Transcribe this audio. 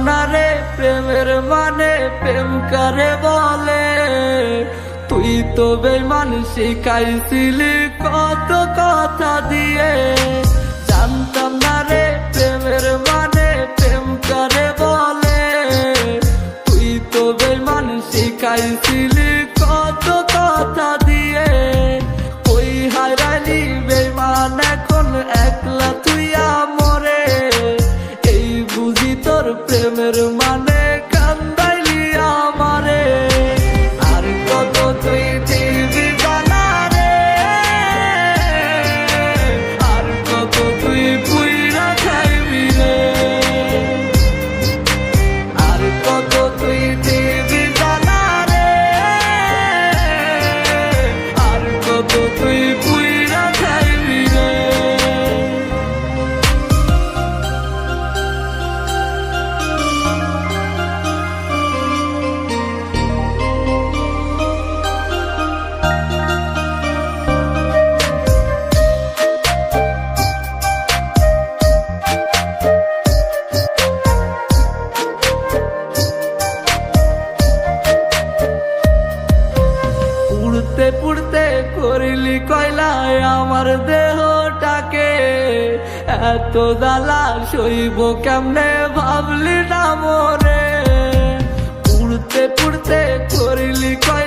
না রে প্রেমের মানে প্রেম করে বলে। তুই তো বেঈমান শিখাইছিলি কত কথা দিয়ে। জানতাম না রে প্রেমের মানে প্রেম করে বলে। তুই তো বেঈমান শিখাইছিলি কত কথা দিয়ে। কই হারাইলি বেঈমান এখন একলা তুই আমরে। এই বুঝি তোর প্রেমের মানে কান্দাইলি আমারে। আর কত তুই দিবি জানা রে, আর কত তুই পুইরা খাইবি রে। আর কত তুই দিবি জানা রে, আর কত তুই পুইরা খাইবি রে। পুড়তে পুড়তে করিলি কয়লায় আমার দেহটাকে। এত জ্বালা সইব কেমনে ভাবলি না মোরে। পুড়তে পুড়তে করিলি কয়লা